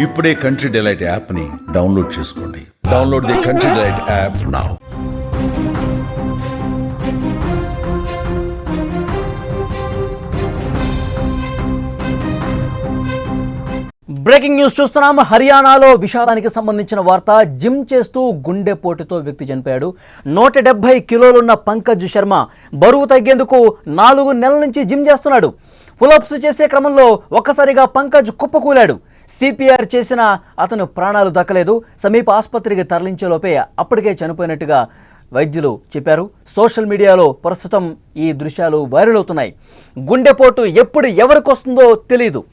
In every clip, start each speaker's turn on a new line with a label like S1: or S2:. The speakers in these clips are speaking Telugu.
S1: ఇప్పుడే కంట్రీ డిలైట్ యాప్ని డౌన్లోడ్ చేసుకోండి. Download the country delight app now.
S2: Breaking news చూస్తున్నాం. హర్యానాలో విషాదానికి సంబంధించిన వార్త. జిమ్ చేస్తూ గుండెపోటుతో వ్యక్తి చనిపోయాడు. 170 కిలోలున్న పంకజ్ శర్మ బరువు తగ్గేందుకు 4 నెలల నుంచి జిమ్ చేస్తున్నాడు. పులప్స్ చేసే క్రమంలో ఒక్కసారిగా పంకజ్ కుప్పకూలాడు. సిపిఆర్ చేసిన అతను ప్రాణాలు దక్కలేదు. సమీప ఆసుపత్రికి తరలించేలోపే అప్పటికే చనిపోయినట్టుగా వైద్యులు చెప్పారు. సోషల్ మీడియాలో ప్రస్తుతం ఈ దృశ్యాలు వైరల్ అవుతున్నాయి. గుండెపోటు ఎప్పుడు ఎవరికి వస్తుందో తెలియదు.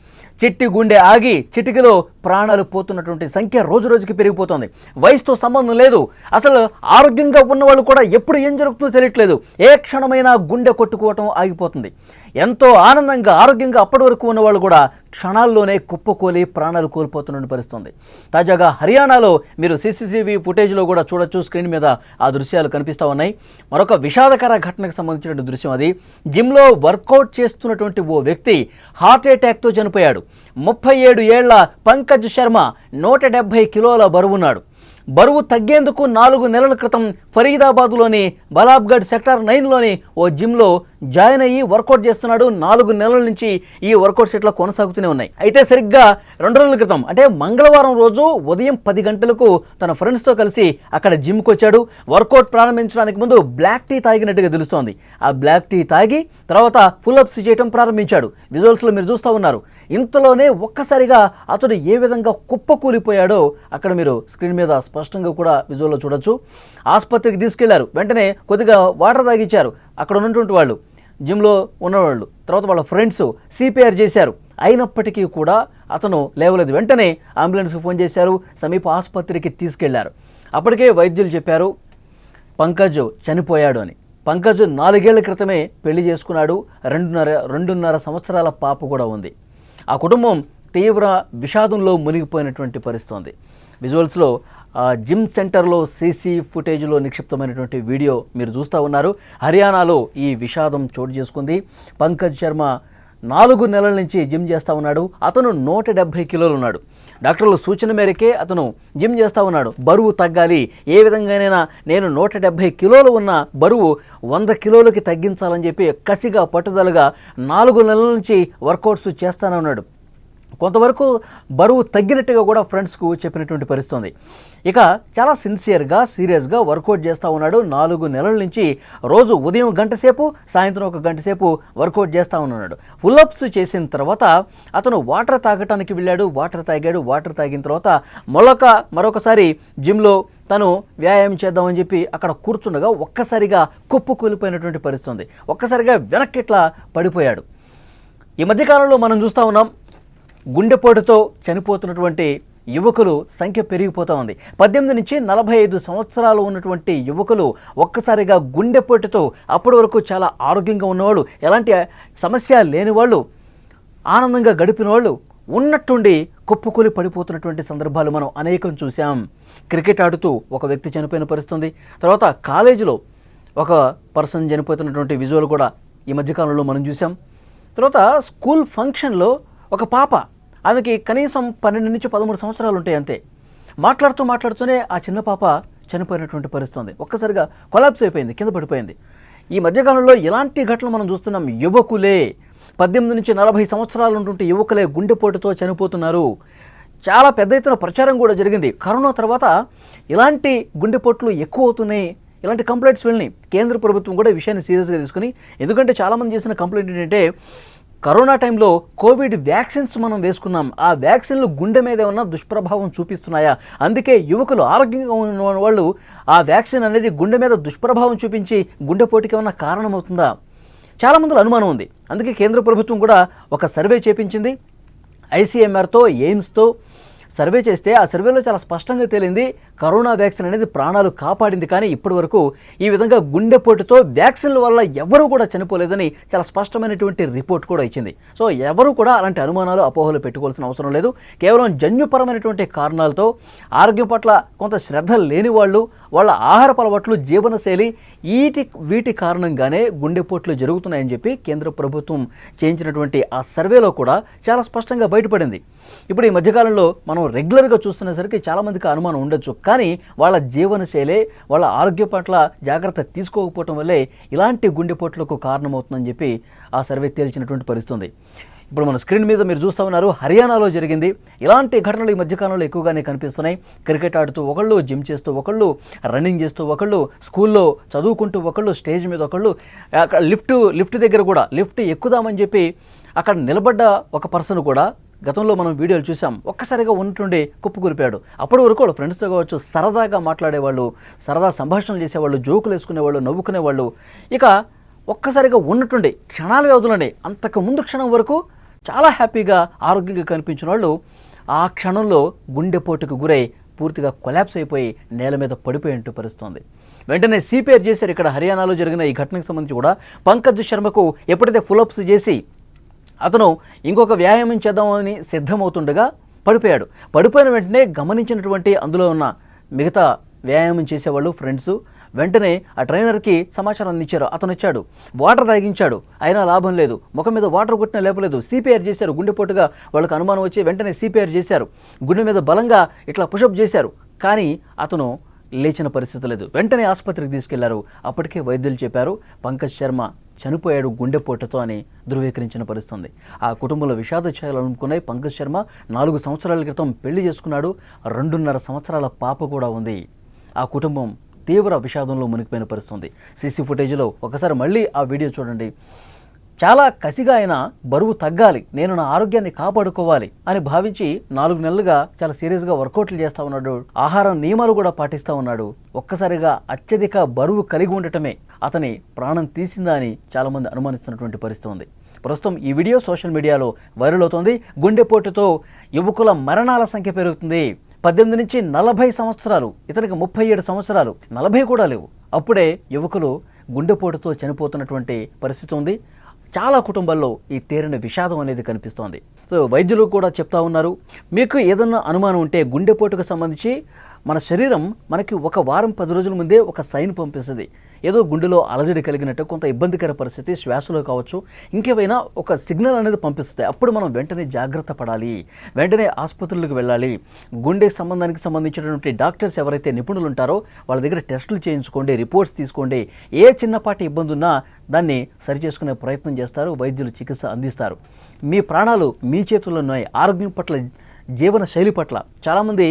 S2: చిట్టి గుండె ఆగి చిటికలో ప్రాణాలు పోతున్నటువంటి సంఖ్య రోజు రోజుకి పెరిగిపోతుంది. వయసుతో సంబంధం లేదు. అసలు ఆరోగ్యంగా ఉన్నవాళ్ళు కూడా ఎప్పుడు ఏం జరుగుతుందో తెలియట్లేదు. ఏ క్షణమైనా గుండె కొట్టుకోవటం ఆగిపోతుంది. ఎంతో ఆనందంగా ఆరోగ్యంగా అప్పటి వరకు ఉన్నవాళ్ళు కూడా క్షణాల్లోనే కుప్పకూలి ప్రాణాలు కోల్పోతున్న పరిస్థితుంది. తాజాగా హర్యానాలో మీరు సీసీటీవీ ఫుటేజ్లో కూడా చూడొచ్చు. స్క్రీన్ మీద ఆ దృశ్యాలు కనిపిస్తూ ఉన్నాయి. మరొక విషాదకర ఘటనకు సంబంధించిన దృశ్యం అది. జిమ్లో వర్కౌట్ చేస్తున్నటువంటి ఓ వ్యక్తి హార్ట్ అటాక్తో చనిపోయాడు. 37 ఏళ్ల పంకజ్ శర్మ 170 కిలోల బరువున్నాడు. బరువు తగ్గేందుకు 4 నెలల క్రితం ఫరీదాబాద్లోని బలాబ్గఢ్ సెక్టార్ 9లోని ఓ జిమ్లో జాయిన్ అయ్యి వర్కౌట్ చేస్తున్నాడు. 4 నెలల నుంచి ఈ వర్కౌట్స్ ఇట్లా కొనసాగుతూనే ఉన్నాయి. అయితే సరిగ్గా 2 రోజుల క్రితం అంటే మంగళవారం రోజు ఉదయం 10 గంటలకు తన ఫ్రెండ్స్తో కలిసి అక్కడ జిమ్కి వచ్చాడు. వర్కౌట్ ప్రారంభించడానికి ముందు బ్లాక్ టీ తాగినట్టుగా తెలుస్తోంది. ఆ బ్లాక్ టీ తాగి తర్వాత పుల్అప్స్ చేయడం ప్రారంభించాడు. విజువల్స్లో మీరు చూస్తూ ఉన్నారు. ఇంతలోనే ఒక్కసారిగా అతడు ఏ విధంగా కుప్పకూలిపోయాడో అక్కడ మీరు స్క్రీన్ మీద స్పష్టంగా కూడా విజువల్లో చూడొచ్చు. ఆసుపత్రికి తీసుకెళ్లారు. వెంటనే కొద్దిగా వాటర్ తాగిచ్చారు అక్కడ ఉన్నటువంటి వాళ్ళు, జిమ్లో ఉన్నవాళ్ళు. తర్వాత వాళ్ళ ఫ్రెండ్స్ సిపిఆర్ చేశారు. అయినప్పటికీ కూడా అతను లేవలేదు. వెంటనే అంబులెన్స్కి ఫోన్ చేశారు. సమీప ఆసుపత్రికి తీసుకెళ్లారు. అప్పటికే వైద్యులు చెప్పారు పంకజ్ చనిపోయాడు అని. పంకజ్ 4 ఏళ్ల క్రితమే పెళ్లి చేసుకున్నాడు. 2.5 సంవత్సరాల పాప కూడా ఉంది. ఆ కుటుంబం తీవ్ర విషాదంలో మునిగిపోయినటువంటి పరిస్థితి ఉంది. విజువల్స్లో జిమ్ సెంటర్లో సీసీ ఫుటేజ్లో నిక్షిప్తమైనటువంటి వీడియో మీరు చూస్తూ ఉన్నారు. హర్యానాలో ఈ విషాదం చోటు చేసుకుంది. పంకజ్ శర్మ 4 నెలల నుంచి జిమ్ చేస్తూ ఉన్నాడు. అతను 170 కిలోలు ఉన్నాడు. డాక్టర్ల సూచన మేరకే అతను జిమ్ చేస్తూ ఉన్నాడు. బరువు తగ్గాలి, ఏ విధంగానైనా నేను 170 కిలోలు ఉన్న బరువు 100 కిలోలకి తగ్గించాలని చెప్పి కసిగా పట్టుదలగా 4 నెలల నుంచి వర్కౌట్స్ చేస్తానే ఉన్నాడు. కొంతవరకు బరువు తగ్గినట్టుగా కూడా ఫ్రెండ్స్కు చెప్పినటువంటి పరిస్థితి ఉంది. ఇక చాలా సిన్సియర్గా సీరియస్గా వర్కౌట్ చేస్తూ ఉన్నాడు. 4 నెలల నుంచి రోజు ఉదయం 1 గంట సేపు, సాయంత్రం 1 గంట సేపు వర్కౌట్ చేస్తూ ఉన్నాడు. పుల్అప్స్ చేసిన తర్వాత అతను వాటర్ తాగటానికి వెళ్ళాడు. వాటర్ తాగాడు. వాటర్ తాగిన తర్వాత మరొకసారి జిమ్లో తను వ్యాయామం చేద్దామని చెప్పి అక్కడ కూర్చుండగా ఒక్కసారిగా కుప్పకూలిపోయినటువంటి పరిస్థితి ఉంది. ఒక్కసారిగా వెనక్కి ఇట్లా పడిపోయాడు. ఈ మధ్యకాలంలో మనం చూస్తూ ఉన్నాం గుండెపోటుతో చనిపోతున్నటువంటి యువకులు సంఖ్య పెరిగిపోతూ ఉంది. 18 నుంచి 45 సంవత్సరాలు ఉన్నటువంటి యువకులు ఒక్కసారిగా గుండెపోటుతో అప్పటి వరకు చాలా ఆరోగ్యంగా ఉన్నవాళ్ళు, ఎలాంటి సమస్య లేని వాళ్ళు, ఆనందంగా గడిపిన వాళ్ళు ఉన్నట్టుండి కుప్పకూలి పడిపోతున్నటువంటి సందర్భాలు మనం అనేకం చూసాం. క్రికెట్ ఆడుతూ ఒక వ్యక్తి చనిపోయిన పరిస్థితి. తర్వాత కాలేజీలో ఒక పర్సన్ చనిపోతున్నటువంటి విజువల్ కూడా ఈ మధ్యకాలంలో మనం చూసాం. తర్వాత స్కూల్ ఫంక్షన్లో ఒక పాప, ఆమెకి కనీసం 12 నుంచి 13 సంవత్సరాలు ఉంటాయి అంతే. మాట్లాడుతూనే ఆ చిన్న పాప చనిపోయినటువంటి పరిస్థితి. ఒక్కసారిగా కొలాప్స్ అయిపోయింది, కింద పడిపోయింది. ఈ మధ్యకాలంలో ఇలాంటి ఘటనలు మనం చూస్తున్నాం. యువకులే 18 నుంచి 40 సంవత్సరాలు ఉన్నటువంటి యువకులే గుండెపోటుతో చనిపోతున్నారు. చాలా పెద్ద ఎత్తున ప్రచారం కూడా జరిగింది. కరోనా తర్వాత ఇలాంటి గుండెపోట్లు ఎక్కువ అవుతున్నాయి. ఇలాంటి కంప్లైంట్స్ వెళ్ళినాయి. కేంద్ర ప్రభుత్వం కూడా ఈ విషయాన్ని సీరియస్గా తీసుకుని, ఎందుకంటే చాలామంది చేసిన కంప్లైంట్ ఏంటంటే కరోనా టైంలో కోవిడ్ వ్యాక్సిన్స్ మనం వేసుకున్నాం, ఆ వ్యాక్సిన్లు గుండె మీద ఏమన్నా దుష్ప్రభావం చూపిస్తున్నాయా, అందుకే యువకులు ఆరోగ్యంగా ఉన్న వాళ్ళు ఆ వ్యాక్సిన్ అనేది గుండె మీద దుష్ప్రభావం చూపించి గుండెపోటుకి ఏమన్నా కారణమవుతుందా, చాలామందిలో అనుమానం ఉంది. అందుకే కేంద్ర ప్రభుత్వం కూడా ఒక సర్వే చేపించింది. ఐసీఎంఆర్తో ఎయిమ్స్తో సర్వే చేస్తే ఆ సర్వేలో చాలా స్పష్టంగా తేలింది కరోనా వ్యాక్సిన్ అనేది ప్రాణాలు కాపాడింది, కానీ ఇప్పటి వరకు ఈ విధంగా గుండెపోటుతో వ్యాక్సిన్ల వల్ల ఎవరూ కూడా చనిపోలేదని చాలా స్పష్టమైనటువంటి రిపోర్ట్ కూడా ఇచ్చింది. సో ఎవరు కూడా అలాంటి అనుమానాలు అపోహలు పెట్టుకోవాల్సిన అవసరం లేదు. కేవలం జన్యుపరమైనటువంటి కారణాలతో ఆరోగ్యం పట్ల కొంత శ్రద్ధ లేని వాళ్ళు, వాళ్ళ ఆహారపు అలవాట్లు, జీవనశైలి వీటి కారణంగానే గుండెపోట్లు జరుగుతున్నాయని చెప్పి కేంద్ర ప్రభుత్వం చేయించినటువంటి ఆ సర్వేలో కూడా చాలా స్పష్టంగా బయటపడింది. ఇప్పుడు ఈ మధ్యకాలంలో మనం రెగ్యులర్గా చూస్తున్నసరికి చాలామందికి అనుమానం ఉండొచ్చు, కానీ వాళ్ళ జీవనశైలి, వాళ్ళ ఆరోగ్యం పట్ల జాగ్రత్త తీసుకోకపోవటం వల్లే ఇలాంటి గుండెపోట్లకు కారణమవుతుందని చెప్పి ఆ సర్వే తేల్చినటువంటి పరిస్థితి. ఇప్పుడు మన స్క్రీన్ మీద మీరు చూస్తూ ఉన్నారు, హర్యానాలో జరిగింది. ఇలాంటి ఘటనలు ఈ మధ్యకాలంలో ఎక్కువగానే కనిపిస్తున్నాయి. క్రికెట్ ఆడుతూ ఒకళ్ళు, జిమ్ చేస్తూ ఒకళ్ళు, రన్నింగ్ చేస్తూ ఒకళ్ళు, స్కూల్లో చదువుకుంటూ ఒకళ్ళు, స్టేజ్ మీద ఒకళ్ళు, లిఫ్ట్ దగ్గర కూడా లిఫ్ట్ ఎక్కుదామని చెప్పి అక్కడ నిలబడ్డ ఒక పర్సన్ కూడా గతంలో మనం వీడియోలు చూసాం, ఒక్కసారిగా ఉన్నట్టుండి కుప్పకూరిపాడు. అప్పటి వరకు వాళ్ళు ఫ్రెండ్స్తో కావచ్చు సరదాగా మాట్లాడేవాళ్ళు, సరదా సంభాషణలు చేసేవాళ్ళు, జోకులు వేసుకునేవాళ్ళు, నవ్వుకునేవాళ్ళు. ఇక ఒక్కసారిగా ఉన్నట్టుండి క్షణాల వ్యవధిలోనే అంతకు ముందు క్షణం వరకు చాలా హ్యాపీగా ఆరోగ్యంగా కనిపించిన వాళ్ళు ఆ క్షణంలో గుండెపోటుకు గురై పూర్తిగా కొలాప్స్ అయిపోయి నేల మీద పడిపోయేట్టు పరిస్థితుంది. వెంటనే సిపిఆర్ చేశారు. ఇక్కడ హర్యానాలో జరిగిన ఈ ఘటనకు సంబంధించి కూడా పంకజ్ శర్మకు ఎప్పుడైతే ఫుల్అప్స్ చేసి అతను ఇంకొక వ్యాయామం చేద్దామని సిద్ధమవుతుండగా పడిపోయాడు. పడిపోయిన వెంటనే గమనించినటువంటి అందులో ఉన్న మిగతా వ్యాయామం చేసేవాళ్ళు ఫ్రెండ్స్ వెంటనే ఆ ట్రైనర్కి సమాచారం అందించారు. అతను వచ్చాడు, వాటర్ తాగించాడు, అయినా లాభం లేదు. ముఖం మీద వాటర్ కొట్టినా లేపలేదు. సిపిఆర్ చేశారు. గుండెపోటుగా వాళ్ళకి అనుమానం వచ్చి వెంటనే సిపిఆర్ చేశారు. గుండె మీద బలంగా ఇట్లా పుషప్ చేశారు, కానీ అతను లేచిన పరిస్థితి లేదు. వెంటనే ఆసుపత్రికి తీసుకెళ్లారు. అప్పటికే వైద్యులు చెప్పారు పంకజ్ శర్మ చనిపోయాడు గుండెపోటుతో అని ధృవీకరించిన పరిస్థితుంది. ఆ కుటుంబంలో విషాద ఛాయలు అనుకున్నాయి. పంకజ్ శర్మ 4 సంవత్సరాల క్రితం పెళ్లి చేసుకున్నాడు. 2.5 సంవత్సరాల పాప కూడా ఉంది. ఆ కుటుంబం తీవ్ర విషాదంలో మునిగిపోయిన పరిస్థితుంది. సీసీ ఫుటేజ్లో ఒకసారి మళ్ళీ ఆ వీడియో చూడండి. చాలా కసిగా ఆయన బరువు తగ్గాలి, నేను నా ఆరోగ్యాన్ని కాపాడుకోవాలి అని భావించి 4 నెలలుగా చాలా సీరియస్గా వర్కౌట్లు చేస్తూ ఉన్నాడు. ఆహారం నియమాలు కూడా పాటిస్తూ ఉన్నాడు. ఒక్కసారిగా అత్యధిక బరువు కలిగి ఉండటమే అతని ప్రాణం తీసిందా అని చాలామంది అనుమానిస్తున్నటువంటి పరిస్థితి ఉంది. ప్రస్తుతం ఈ వీడియో సోషల్ మీడియాలో వైరల్ అవుతోంది. గుండెపోటుతో యువకుల మరణాల సంఖ్య పెరుగుతుంది. 18 నుంచి 40 సంవత్సరాలు, ఇతనికి 37 సంవత్సరాలు, 40 కూడా లేవు. అప్పుడే యువకులు గుండెపోటుతో చనిపోతున్నటువంటి పరిస్థితి ఉంది. చాలా కుటుంబాల్లో ఈ తీరని విషాదం అనేది కనిపిస్తోంది. సో వైద్యులు కూడా చెప్తా ఉన్నారు, మీకు ఏదన్నా అనుమానం ఉంటే గుండెపోటుకు సంబంధించి మన శరీరం మనకి 1 వారం 10 రోజుల ముందే ఒక సైన్ పంపిస్తుంది. ఏదో గుండెలో అలజడి కలిగినట్టు, కొంత ఇబ్బందికర పరిస్థితి, శ్వాసలో కావచ్చు, ఇంకేమైనా ఒక సిగ్నల్ అనేది పంపిస్తుంది. అప్పుడు మనం వెంటనే జాగ్రత్త పడాలి, వెంటనే ఆసుపత్రులకు వెళ్ళాలి. గుండె సంబంధించినటువంటి డాక్టర్స్ ఎవరైతే నిపుణులు ఉంటారో వాళ్ళ దగ్గర టెస్టులు చేయించుకోండి, రిపోర్ట్స్ తీసుకోండి. ఏ చిన్నపాటి ఇబ్బంది ఉన్నా దాన్ని సరిచేసుకునే ప్రయత్నం చేస్తారు, వైద్యులు చికిత్స అందిస్తారు. మీ ప్రాణాలు మీ చేతుల్లో ఉన్నాయి. ఆరోగ్యం పట్ల, జీవన శైలి పట్ల చాలామంది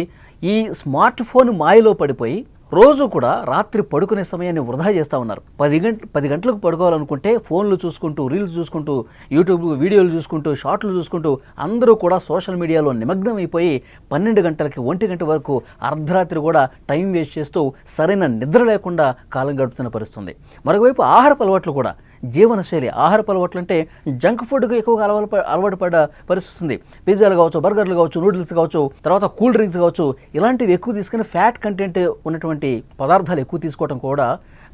S2: ఈ స్మార్ట్ ఫోన్ మాయలో పడిపోయి రోజు కూడా రాత్రి పడుకునే సమయాన్ని వృధా చేస్తూ ఉన్నారు. 10 గంటలకు పడుకోవాలనుకుంటే ఫోన్లు చూసుకుంటూ, రీల్స్ చూసుకుంటూ, యూట్యూబ్ వీడియోలు చూసుకుంటూ, షార్ట్లు చూసుకుంటూ అందరూ కూడా సోషల్ మీడియాలో నిమగ్నం అయిపోయి 12 గంటలకి 1 గంట వరకు అర్ధరాత్రి కూడా టైం వేస్ట్ చేస్తూ సరైన నిద్ర లేకుండా కాలం గడుపుతున్న పరిస్థితుంది. మరోవైపు ఆహారపు అలవాట్లు కూడా, జీవనశైలి, ఆహారపు అలవాట్లు అంటే జంక్ ఫుడ్కి ఎక్కువగా అలవాటు పడ్డ పరిస్థితి ఉంది. పిజ్జాలు కావచ్చు, బర్గర్లు కావచ్చు, నూడిల్స్ కావచ్చు, తర్వాత కూల్ డ్రింక్స్ కావచ్చు, ఇలాంటివి ఎక్కువ తీసుకుని ఫ్యాట్ కంటెంట్ ఉన్నటువంటి పదార్థాలు ఎక్కువ తీసుకోవడం కూడా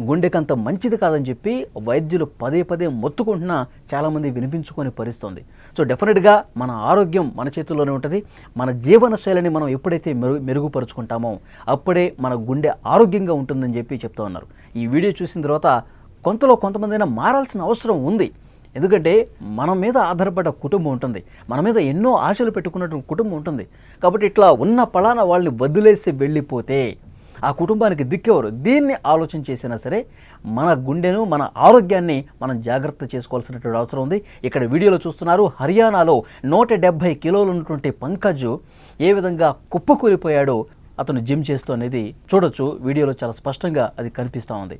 S2: గుండెకంత మంచిది కాదని చెప్పి వైద్యులు పదే మొత్తుకుంటున్నా చాలామంది వినిపించుకొని పరిస్థితుంది. సో డెఫినెట్గా మన ఆరోగ్యం మన చేతుల్లోనే ఉంటుంది. మన జీవన శైలిని మనం ఎప్పుడైతే మెరుగుపరుచుకుంటామో అప్పుడే మన గుండె ఆరోగ్యంగా ఉంటుందని చెప్పి చెప్తూ ఉన్నారు. ఈ వీడియో చూసిన తర్వాత కొంతమందైనా మారాల్సిన అవసరం ఉంది. ఎందుకంటే మన మీద ఆధారపడ్డ కుటుంబం ఉంటుంది, మన మీద ఎన్నో ఆశలు పెట్టుకున్నటువంటి కుటుంబం ఉంటుంది. కాబట్టి ఇట్లా ఉన్న పలానా వాళ్ళని వదిలేసి వెళ్ళిపోతే ఆ కుటుంబానికి దిక్కెవరు? దీన్ని ఆలోచన చేసినా సరే మన గుండెను, మన ఆరోగ్యాన్ని మనం జాగ్రత్త చేసుకోవాల్సినటువంటి అవసరం ఉంది. ఇక్కడ వీడియోలో చూస్తున్నారు, హర్యానాలో 170 కిలోలు ఉన్నటువంటి పంకజ్ ఏ విధంగా కుప్పకూలిపోయాడో అతను జిమ్ చేస్తూ అనేది చూడొచ్చు. వీడియోలో చాలా స్పష్టంగా అది కనిపిస్తూ ఉంది.